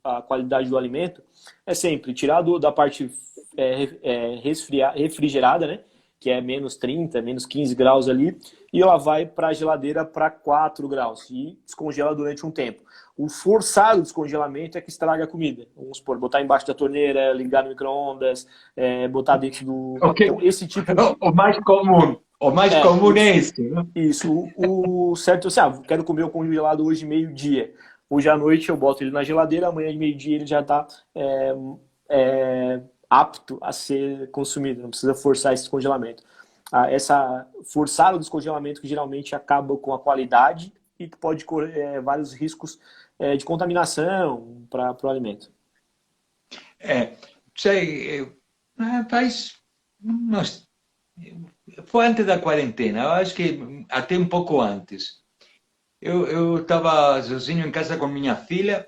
a qualidade do alimento é sempre tirar da parte refrigerada, né? Que é menos 30, menos 15 graus ali, e ela vai para a geladeira para 4 graus e descongela durante um tempo. O forçado descongelamento é que estraga a comida. Vamos supor, botar embaixo da torneira, ligar no micro-ondas, botar dentro do... Okay. Então, esse tipo... O mais comum. O mais comum é esse. Né? Isso. O certo é assim, quero comer o congelado hoje meio-dia. Hoje à noite eu boto ele na geladeira, amanhã de meio-dia ele já está apto a ser consumido. Não precisa forçar esse descongelamento. Forçar o descongelamento que geralmente acaba com a qualidade e que pode correr vários riscos de contaminação para o alimento. Foi antes da quarentena, eu acho que até um pouco antes. Eu estava sozinho em casa com minha filha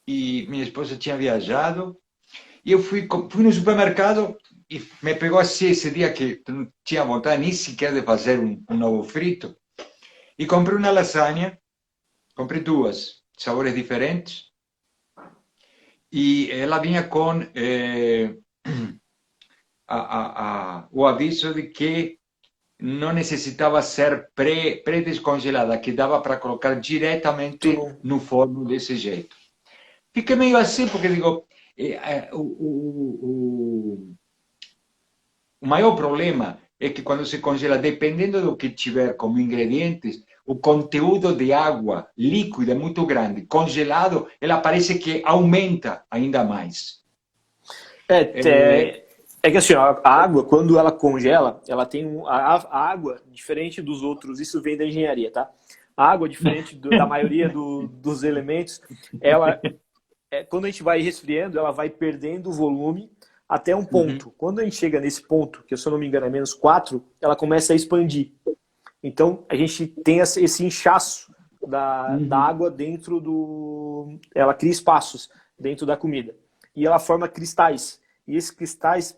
e minha esposa tinha viajado e eu fui no supermercado e me pegou assim esse dia que não tinha vontade nem sequer de fazer um ovo frito e comprei uma lasanha, comprei duas, sabores diferentes e ela vinha com o aviso de que não necessitava ser pré-descongelada, que dava para colocar diretamente no forno desse jeito. Fiquei meio assim, porque digo, o maior problema é que quando se congela, dependendo do que tiver como ingredientes, o conteúdo de água líquida é muito grande. Congelado, ela parece que aumenta ainda mais. É que assim, ó, a água, quando ela congela, ela tem a água, diferente dos outros, isso vem da engenharia, tá? A água, diferente da maioria dos elementos, ela, quando a gente vai resfriando, ela vai perdendo o volume até um ponto. Quando a gente chega nesse ponto, que se eu não me engano é -4, ela começa a expandir. Então, a gente tem esse inchaço da água dentro do... Ela cria espaços dentro da comida. E ela forma cristais. E esses cristais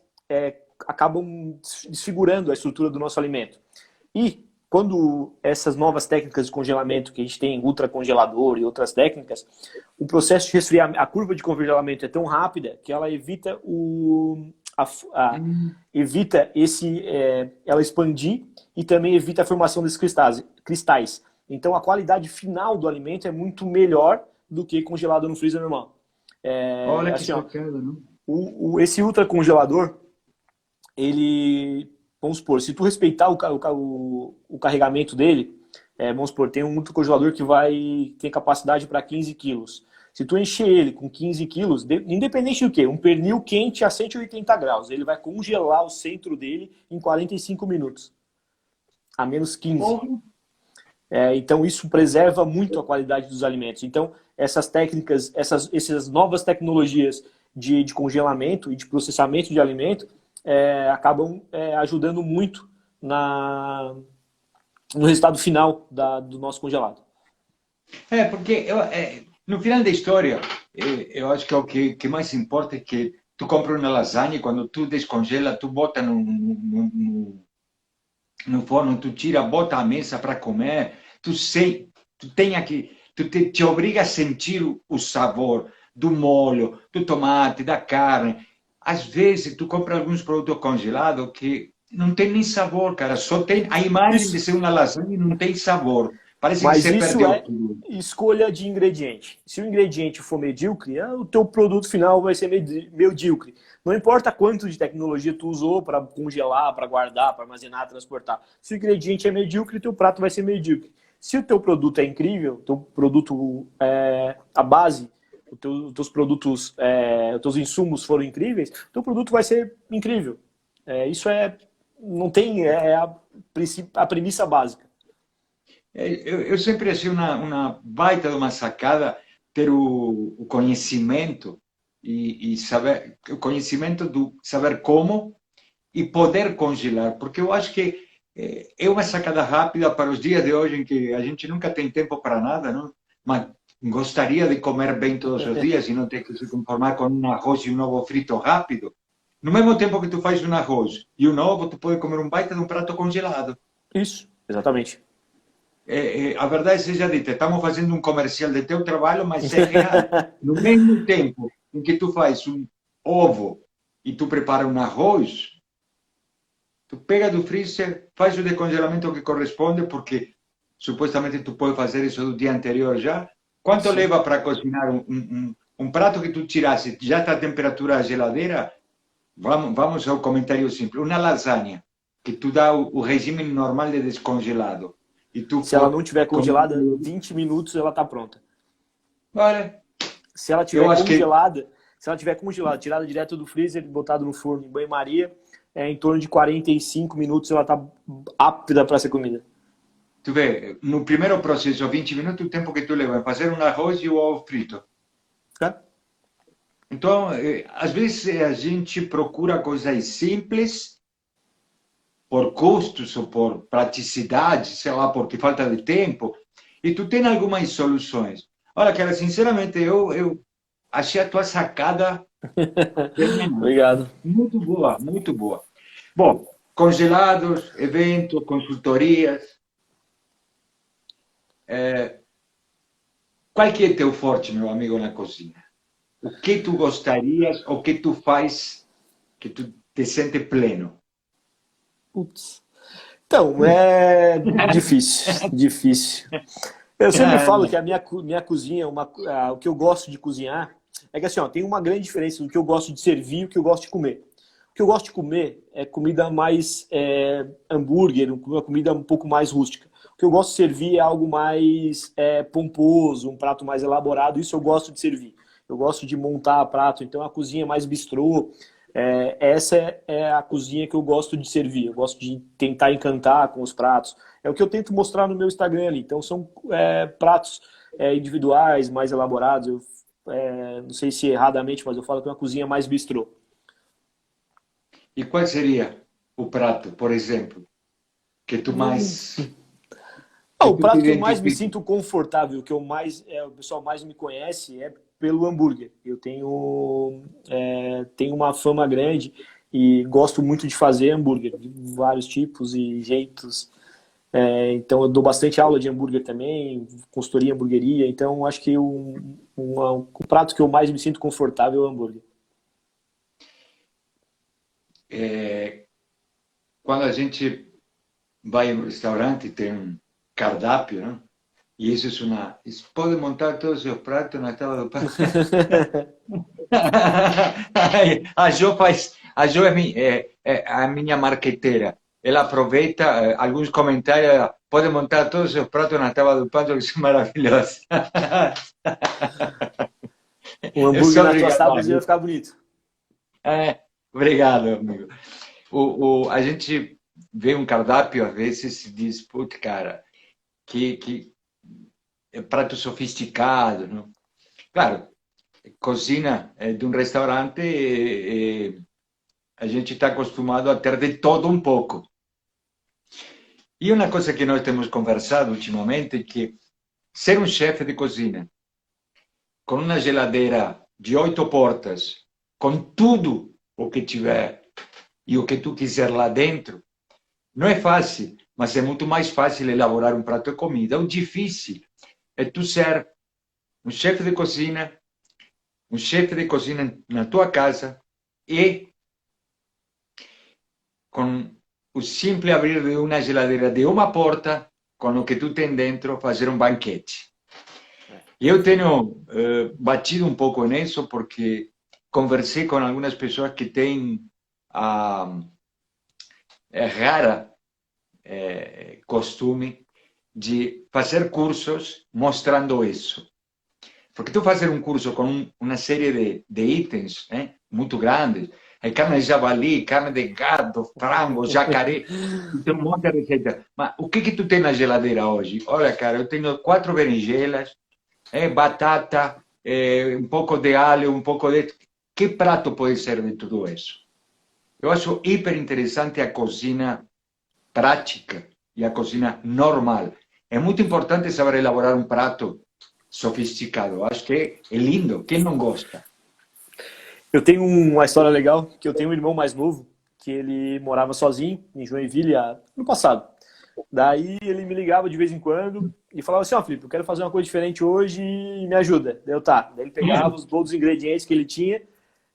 acabam desfigurando a estrutura do nosso alimento. E quando essas novas técnicas de congelamento que a gente tem, ultracongelador e outras técnicas, o processo de resfriamento, a curva de congelamento é tão rápida que ela evita evita ela expandir e também evita a formação desses cristais. Então a qualidade final do alimento é muito melhor do que congelado no freezer normal. Olha que Assim, ó, bacana, não? esse ultracongelador, ele, vamos supor, se tu respeitar o carregamento dele, vamos supor, tem um ultracongelador que tem capacidade para 15 quilos. Se tu encher ele com 15 quilos, independente do que, um pernil quente a 180 graus, ele vai congelar o centro dele em 45 minutos, a -15. Então isso preserva muito a qualidade dos alimentos. Então essas técnicas, essas novas tecnologias de congelamento e de processamento de alimento acabam ajudando muito no resultado final do nosso congelado. Porque no final da história, eu acho que o que mais importa é que tu compra uma lasanha e quando tu descongela, tu bota no forno, tu tira, bota à mesa para comer, tu te obriga a sentir o sabor do molho, do tomate, da carne. Às vezes, tu compra alguns produtos congelados que não tem nem sabor, cara. Só tem a imagem de ser uma lasanha e não tem sabor. Parece que você perdeu tudo. Escolha de ingrediente. Se o ingrediente for medíocre, o teu produto final vai ser medíocre. Não importa quanto de tecnologia tu usou para congelar, para guardar, para armazenar, transportar. Se o ingrediente é medíocre, o teu prato vai ser medíocre. Se o teu produto é incrível, teu produto a base, os teus produtos, os teus insumos foram incríveis, o teu produto vai ser incrível. Isso não tem a premissa básica. Eu sempre achei uma baita de uma sacada ter o conhecimento e saber o conhecimento do saber como e poder congelar, porque eu acho que é uma sacada rápida para os dias de hoje em que a gente nunca tem tempo para nada, não? Mas gostaria de comer bem todos os dias e não ter que se conformar com um arroz e um ovo frito rápido. No mesmo tempo que tu faz um arroz e um ovo, tu pode comer um baita de um prato congelado. Isso, exatamente. A verdade seja dita, estamos fazendo um comercial de teu trabalho, mas é real. No mesmo tempo em que tu faz um ovo e tu prepara um arroz, tu pega do freezer, faz o descongelamento que corresponde, porque supostamente tu pode fazer isso do dia anterior já. Quanto leva para cozinhar um prato que tu tirasse, já está a temperatura geladeira? Vamos ao comentário simples. Uma lasanha, que tu dá o regime normal de descongelado. Se ela não estiver congelada, 20 minutos ela está pronta. Olha, se ela estiver congelada, tirada direto do freezer, botada no forno em banho-maria, em torno de 45 minutos ela está apta para ser comida. Tu vê, no primeiro processo, 20 minutos, o tempo que tu leva a fazer um arroz e o ovo frito. Então, às vezes a gente procura coisas simples por custos ou por praticidade, sei lá, porque falta de tempo, e tu tem algumas soluções. Olha, cara, sinceramente, eu achei a tua sacada Obrigado. Muito boa, muito boa. Bom, congelados, eventos, consultorias. Qual que é teu forte, meu amigo, na cozinha? O que tu gostarias, o que tu faz que tu te sente pleno? Putz. Então, é difícil. Eu sempre falo que a minha cozinha, o que eu gosto de cozinhar, é que assim, ó, tem uma grande diferença do que eu gosto de servir e o que eu gosto de comer. O que eu gosto de comer é comida mais hambúrguer, uma comida um pouco mais rústica. O que eu gosto de servir é algo mais pomposo, um prato mais elaborado. Isso eu gosto de servir. Eu gosto de montar prato, então a cozinha é mais bistrô. Essa é a cozinha que eu gosto de servir. Eu gosto de tentar encantar com os pratos. É o que eu tento mostrar no meu Instagram ali. Então são pratos individuais, mais elaborados. Eu, não sei se erradamente, mas eu falo que é uma cozinha mais bistrô. E qual seria o prato, por exemplo, que tu mais que O tu te prato que eu mais me identifica? sinto confortável, que eu o pessoal mais me conhece, é pelo hambúrguer. Eu tenho uma fama grande e gosto muito de fazer hambúrguer, de vários tipos e jeitos. Então eu dou bastante aula de hambúrguer também, consultoria em hamburgueria. Então acho que o prato que eu mais me sinto confortável é o hambúrguer. É, quando a gente vai em um restaurante, tem um cardápio, né? E isso pode montar todos os seus pratos na tábua do pão. A Jo é a minha marqueteira. Ela aproveita alguns comentários, ela pode montar todos os seus pratos na tábua do pão, que são maravilhosos. O Eu hambúrguer sou nas tuas obrigado a tábuas ia rir. ficar bonito. Obrigado, amigo. A gente vê um cardápio, às vezes, e diz, putz, cara, que é prato sofisticado, não? Claro, cozinha de um restaurante, a gente está acostumado a ter de todo um pouco. E uma coisa que nós temos conversado ultimamente é que ser um chefe de cozinha com uma geladeira de 8 portas, com tudo o que tiver e o que tu quiser lá dentro, não é fácil, mas é muito mais fácil elaborar um prato de comida. O difícil é tu ser um chefe de cozinha na tua casa e com o simples abrir de uma geladeira de uma porta, com o que tu tem dentro, fazer um banquete. E eu tenho batido um pouco nisso porque conversei com algumas pessoas que têm a rara costume de fazer cursos mostrando isso. Porque tu fazer um curso com uma série de itens muito grandes, carne de javali, carne de gado, frango, jacaré, tem um monte de receita. Mas o que tu tem na geladeira hoje? Olha, cara, eu tenho 4 berinjelas, batata, um pouco de alho, um pouco de... Que prato pode ser de tudo isso? Eu acho hiper interessante a cozinha prática e a cozinha normal. É muito importante saber elaborar um prato sofisticado. Acho que é lindo. Quem não gosta? Eu tenho uma história legal, que eu tenho um irmão mais novo, que ele morava sozinho em Joinville no passado. Daí ele me ligava de vez em quando e falava assim, Felipe, eu quero fazer uma coisa diferente hoje e me ajuda. Daí eu, tá. Daí ele pegava todos os ingredientes que ele tinha,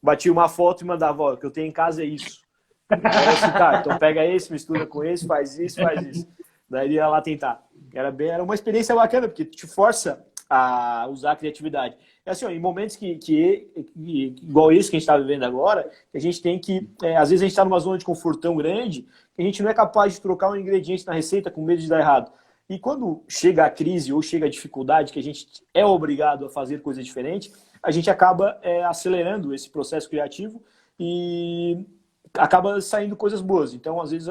batia uma foto e mandava, ó, o que eu tenho em casa é isso. Daí eu assim, tá, então pega esse, mistura com esse, faz isso, faz isso. Daí ele ia lá tentar. Era uma experiência bacana, porque te força a usar a criatividade. É assim, ó, em momentos igual esse que a gente está vivendo agora, a gente tem que, às vezes a gente está numa zona de conforto tão grande que a gente não é capaz de trocar um ingrediente na receita com medo de dar errado. E quando chega a crise ou chega a dificuldade, que a gente é obrigado a fazer coisas diferentes, a gente acaba acelerando esse processo criativo e acaba saindo coisas boas. Então, às vezes,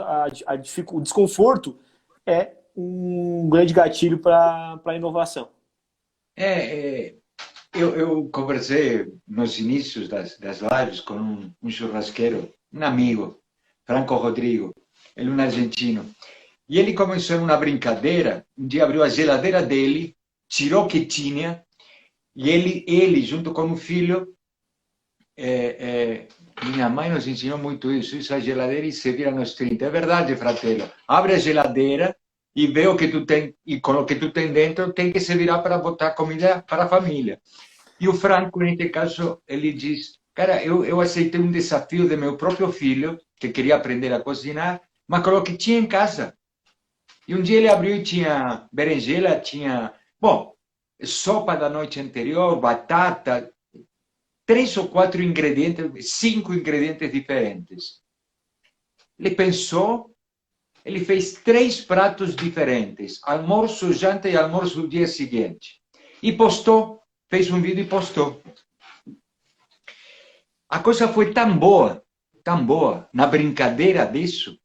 o desconforto é um grande gatilho para a inovação. Eu conversei nos inícios das lives com um churrasqueiro, um amigo, Franco Rodrigo, ele é um argentino. E ele começou uma brincadeira, um dia abriu a geladeira dele, tirou o que tinha, e ele junto com o filho, minha mãe nos ensinou muito isso, a geladeira e se vira nos 30. É verdade, fratello. Abre a geladeira e vê o que tu tem, e com o que tu tem dentro, tem que se virar para botar comida para a família. E o Franco, neste caso, ele diz, cara, eu aceitei um desafio de meu próprio filho, que queria aprender a cozinhar, mas com o que tinha em casa. E um dia ele abriu e tinha berinjela, tinha, bom, sopa da noite anterior, batata, 3 ou 4 ingredientes, 5 ingredientes diferentes. ele pensou, ele fez 3 pratos diferentes, almoço, janta e almoço do dia seguinte. E postou, fez um vídeo e postou. A coisa foi tão boa, na brincadeira disso,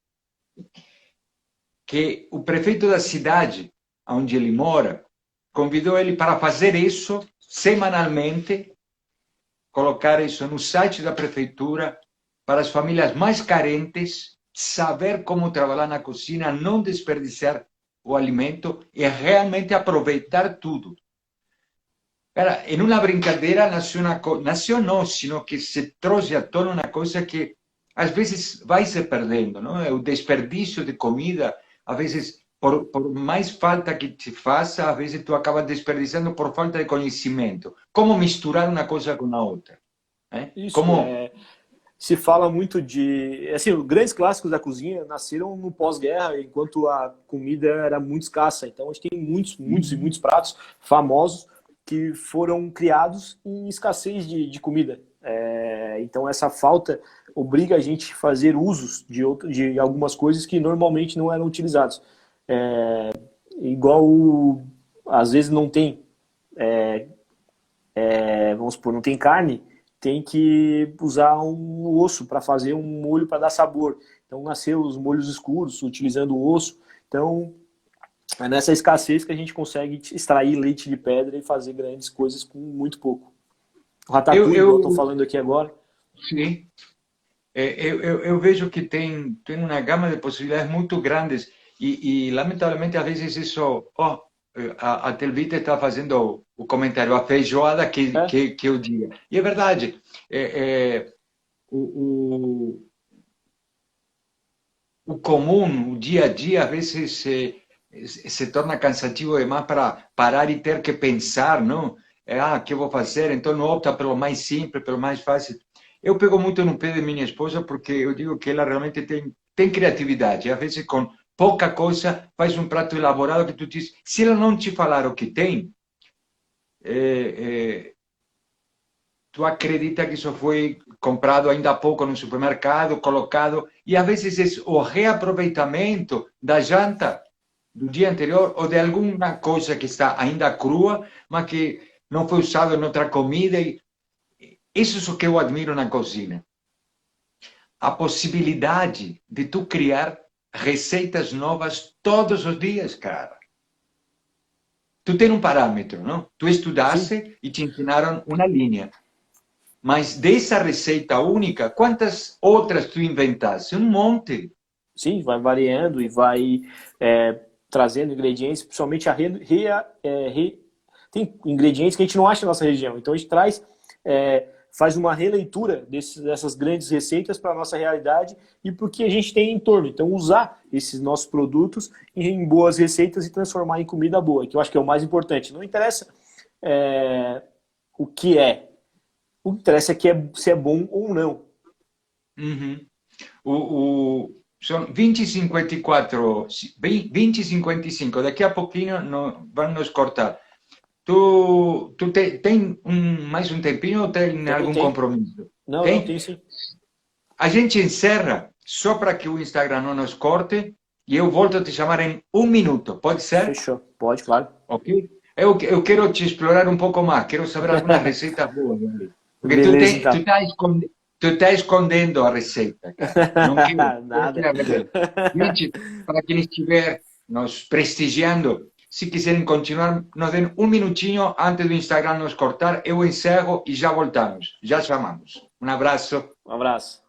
que o prefeito da cidade, onde ele mora, convidou ele para fazer isso semanalmente, colocar isso no site da prefeitura, para as famílias mais carentes, saber como trabalhar na cozinha, não desperdiçar o alimento e realmente aproveitar tudo. Cara, em uma brincadeira nasceu não, sino que se trouxe à tona uma coisa que às vezes vai se perdendo, não? O desperdício de comida, às vezes, por mais falta que te faça, às vezes tu acaba desperdiçando por falta de conhecimento. Como misturar uma coisa com a outra? Isso, Como... se fala muito de... Assim, os grandes clássicos da cozinha nasceram no pós-guerra, enquanto a comida era muito escassa. Então, a gente tem muitos pratos famosos que foram criados em escassez de comida. Então, essa falta obriga a gente a fazer usos de algumas coisas que normalmente não eram utilizadas. Igual, às vezes não tem, vamos supor, não tem carne, tem que usar um osso para fazer um molho para dar sabor. Então, nasceu os molhos escuros, utilizando o osso. Então, é nessa escassez que a gente consegue extrair leite de pedra e fazer grandes coisas com muito pouco. O ratatouille, eu estou falando aqui agora. Sim. Eu vejo que tem uma gama de possibilidades muito grandes e lamentavelmente, às vezes, isso... a Telvita está fazendo o comentário, a feijoada que eu diga. E é verdade. O comum, o dia a dia, às vezes se torna cansativo demais para parar e ter que pensar, não? O que eu vou fazer? Então não opta pelo mais simples, pelo mais fácil. Eu pego muito no pé de minha esposa porque eu digo que ela realmente tem criatividade. Às vezes, com pouca coisa, faz um prato elaborado que tu diz, se ela não te falar o que tem, tu acredita que isso foi comprado ainda há pouco no supermercado, colocado, e às vezes é o reaproveitamento da janta do dia anterior ou de alguma coisa que está ainda crua, mas que não foi usado em outra comida. Isso é o que eu admiro na cozinha. A possibilidade de tu criar receitas novas todos os dias, cara. Tu tem um parâmetro, não? Tu estudaste Sim. E te ensinaram uma linha. Mas dessa receita única, quantas outras tu inventaste? Um monte. Sim, vai variando e vai trazendo ingredientes, principalmente tem ingredientes que a gente não acha na nossa região. Então a gente faz uma releitura dessas grandes receitas para a nossa realidade e para o que a gente tem em torno. Então, usar esses nossos produtos em boas receitas e transformar em comida boa, que eu acho que é o mais importante. Não interessa o que é. O que interessa é se é bom ou não. Uhum. São 20h54, 20h55. Daqui a pouquinho vão nos cortar. Tu tem mais um tempinho ou tem algum compromisso? Não, tem sim. A gente encerra só para que o Instagram não nos corte e eu volto a te chamar em 1 minuto. Pode ser? Fechou. Pode, claro. Ok? Eu quero te explorar um pouco mais. Quero saber alguma receita boa. Porque beleza, tu está escondendo a receita. Cara. Não quero. Nada. Gente, para quem estiver nos prestigiando, se quiserem continuar, nos deem 1 minutinho antes do Instagram nos cortar. Eu encerro e já voltamos. Já chamamos. Um abraço. Um abraço.